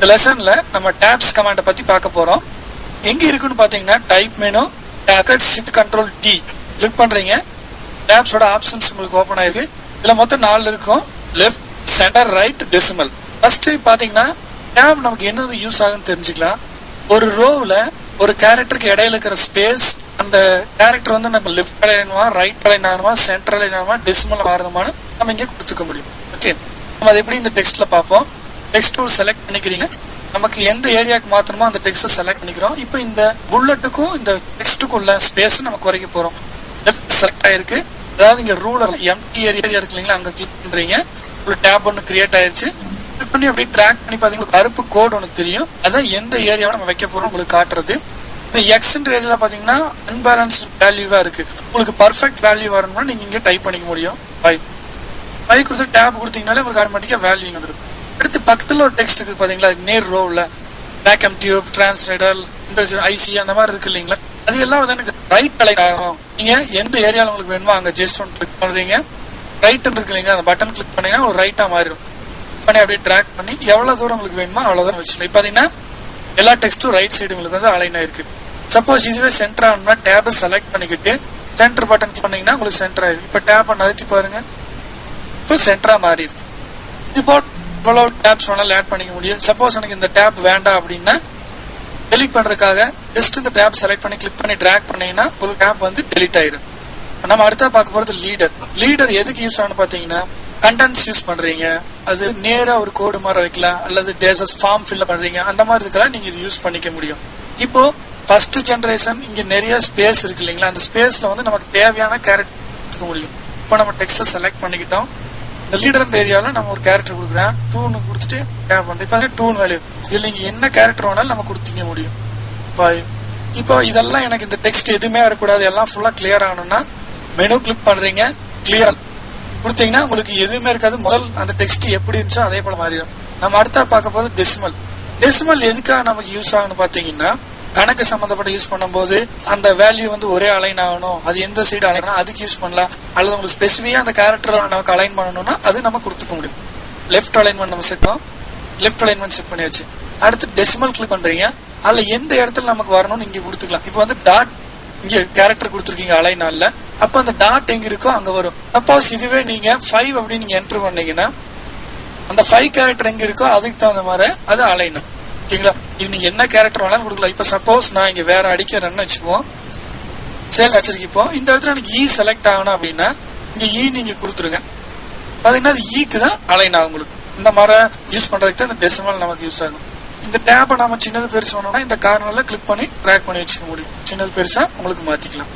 இந்த லெசன்ல நம்ம டேப்ஸ் கமாண்டை பத்தி பார்க்க போறோம். எங்க இருக்குன்னு பாத்தீங்கன்னா type menu, shift control D click பண்றீங்க. டேப்ஸோட ஆப்ஷன்ஸ் உங்களுக்கு ஓபன் ஆயிருக்கு. இதுல மொத்தம் 4 இருக்கும். Left, centre, right, decimal. First பாத்தீங்கன்னா டேப் நமக்கு என்ன யூஸ் ஆகுன்னு தெரிஞ்சுக்கலாம். ஒரு ரோவ்ல ஒரு கேரக்டருக்கு இடையில இருக்கிற ஸ்பேஸ், அந்த கேரக்டர் வந்து நம்ம லெஃப்ட் அலைனுமா, ரைட் அலைன் ஆகணுமா, சென்டர் அலைன் ஆகணுமா, டெசிமல் ஆகணுமான்னு நம்ம இங்கே கொடுத்துக்க முடியும். ஓகே, நம்ம அதை எப்படி இந்த டெக்ஸ்ட்ல பார்ப்போம். டெக்ஸ்ட் டூல் செலக்ட் பண்ணிக்கிறீங்க. நமக்கு எந்த ஏரியாவுக்கு மாத்தணுமோ அந்த டெக்ஸ்ட் செலக்ட் பண்ணிக்கிறோம். இப்போ இந்த புல்லட்டுக்கும் இந்த டெக்ஸ்டுக்குள்ள ஸ்பேஸ் நம்ம குறைக்க போறோம். லெஃப்ட் செலக்ட் ஆயிருக்கு. அதாவது இங்க ரூலர் எம்டி ஏரியா இருக்கு இல்லைங்களா, அங்க கிளிக் பண்றீங்க. ஒரு டேப் ஒன்று கிரியேட் ஆயிருச்சு. கிளிக் பண்ணி அப்படியே ட்ராக் பண்ணி பாத்தீங்கன்னா கருப்பு கோட் ஒன்று தெரியும். அதான் எந்த ஏரியாவை நம்ம வைக்க போறோம் உங்களுக்கு காட்டுறது. இந்த எக்ஸ்ன்ற ஏரியால பாத்தீங்கன்னா அன்பேலன்ஸ் வேல்யூவா இருக்கு. உங்களுக்கு பர்ஃபெக்ட் வேல்யூ வரணும்னா நீங்க இங்க டைப் பண்ணிக்க முடியும். பை கொடுத்து டேப் கொடுத்தீங்கனாலே உங்களுக்கு ஆட்டோமேட்டிக்கா வேல்யூ வந்துடும். அடுத்து பக்கத்துல ஒரு டெக்ஸ்ட் இருக்கு பாத்தீங்களா, நேர் ரோவ்ல வேக்கம் டியூப், டிரான்ஸ்லேட்டர், ஐசி அந்த மாதிரி இருக்கு இல்லைங்களா, அது எல்லாம் வந்து எனக்கு ரைட் அலைன் ஆகும். நீங்க எந்த ஏரியால உங்களுக்கு வேணுமோ அங்க ஜஸ்ட் ஒன்று கிளிக் பண்றீங்க. ரைட் இருக்கு இல்லைங்களா, அந்த பட்டன் கிளிக் பண்ணீங்கன்னா ஒரு ரைட்டா மாறிடும். பண்ணி அப்படியே ட்ராக் பண்ணி எவ்வளவு தூரம் உங்களுக்கு வேணுமோ அவ்வளவு தூரம் வச்சுக்கலாம். இப்ப பாத்தீங்கன்னா எல்லா டெக்ஸ்டும் ரைட் சைடு உங்களுக்கு வந்து அலைன் ஆயிருக்கு. சப்போஸ் இதுவே சென்டர் ஆகணும்னா டேப் செலக்ட் பண்ணிக்கிட்டு சென்டர் பட்டன் கிளிக் பண்ணீங்கன்னா உங்களுக்கு சென்டர் ஆயிருக்கு. இப்ப டேப் நகர்த்தி பாருங்க, இப்போ சென்டரா மாறி இருக்கு. இப்போ இவ்வளவு டேப்ஸ் வேணாலும் ஆட் பண்ணிக்க முடியும். சப்போஸ் எனக்கு இந்த டேப் வேண்டாம் அப்படின்னா டெலிட் பண்றதுக்காக ஜஸ்ட் இந்த டேப் செலக்ட் பண்ணி கிளிக் பண்ணி டிராக் பண்ணீங்கன்னா ஒரு டேப் வந்து டெலிட் ஆயிடும். நம்ம அடுத்தா பார்க்க போறது லீடர். லீடர் எதுக்கு யூஸ் ஆகுன்னு பாத்தீங்கன்னா கண்டென்ட்ஸ் யூஸ் பண்றீங்க, அது நேரா ஒரு கோடு மாதிரி வைக்கலாம், அல்லது டேசஸ் ஃபார்ம் ஃபில் பண்றீங்க, அந்த மாதிரி இருக்கலாம் நீங்க இது யூஸ் பண்ணிக்க முடியும். இப்போ ஃபர்ஸ்ட் ஜெனரேஷன் இங்க நிறைய ஸ்பேஸ் இருக்கு இல்லைங்களா, அந்த ஸ்பேஸ்ல வந்து நமக்கு தேவையான கேரக்டர் எடுத்துக்க முடியும். இப்போ நம்ம டெக்ஸ்ட் செலக்ட் பண்ணிக்கிட்டோம். இந்த லீடர் ஏரியாவில நம்ம ஒரு கேரக்டர் கொடுக்குறேன், டூன்னு கொடுத்துட்டு டேப் பண்றேன். இப்ப டூன் வேல்யூ இதுல நீங்க என்ன கேரக்டர் வேணாலும் நம்ம கொடுத்துக்க முடியும். இப்போ இதெல்லாம் எனக்கு இந்த டெக்ஸ்ட் எதுவுமே வரக்கூடாது, எல்லாம் ஃபுல்லா கிளியர் ஆகணும்னா மெனு கிளிக் பண்றீங்க, கிளியர் கொடுத்தீங்கன்னா உங்களுக்கு எதுவுமே இருக்காது. முதல் அந்த டெக்ஸ்ட் எப்படி இருந்துச்சோ அதே போல மாறிடும். நம்ம அடுத்தா பார்க்க போது டெசிமல். டெசிமல் எதுக்காக நமக்கு யூஸ் ஆகணும்னு பாத்தீங்கன்னா கணக்கு சம்பந்தப்பட்ட யூஸ் பண்ணும்போது அந்த வேல்யூ வந்து ஒரே அலைன் ஆகணும், அது எந்த சைடு அலைன் அதுக்கு யூஸ் பண்ணலாம். அல்லது உங்களுக்கு ஸ்பெசிஃபிக்கா அந்த கேரக்டர் நமக்கு அலைன் பண்ணணும்னா அது நம்ம கொடுத்துக்க முடியும். லெஃப்ட் அலைன்மெண்ட் நம்ம செட்டோம், லெஃப்ட் அலைன்மெண்ட் செட் பண்ணியாச்சு. அடுத்து டெசிமல் கிளிக் பண்றீங்க, அதுல எந்த இடத்துல நமக்கு வரணும்னு இங்க கொடுத்துக்கலாம். இப்போ வந்து டாட் இங்க கேரக்டர் கொடுத்துருக்கீங்க அலைன் ஆல்ல, அப்ப அந்த டாட் எங்க இருக்கோ அங்க வரும். சப்போஸ் இதுவே நீங்க 5 அப்படின்னு நீங்க என்டர் பண்ணீங்கன்னா அந்த 5 கேரக்டர் எங்க இருக்கோ அதுக்கு தகுந்த மாதிரி அது அலைன். ஓகேங்களா, இது நீங்க என்ன கேரக்டர் வேணாலும் கொடுக்கலாம். இப்ப சப்போஸ் நான் இங்க வேற அடிக்கிறேன்னு வச்சுக்குவோம், சேல் வச்சிருக்கோம். இந்த இடத்துல எனக்கு இ செலக்ட் ஆகணும் அப்படின்னா இங்க இ நீங்க கொடுத்துருங்க. பாத்தீங்கன்னா அது ஈக்கு தான் அலைன் ஆகும். உங்களுக்கு இந்த மாதிரி யூஸ் பண்றதுக்கு தான் இந்த டெசிமல் நமக்கு யூஸ் ஆகும். இந்த டேப்பை நம்ம சின்னது பெருசு வேணும்னா இந்த கார்னர்ல கிளிக் பண்ணி ட்ராக் பண்ணி வச்சுக்க முடியும். சின்னது பெருசா உங்களுக்கு மாத்திக்கலாம்.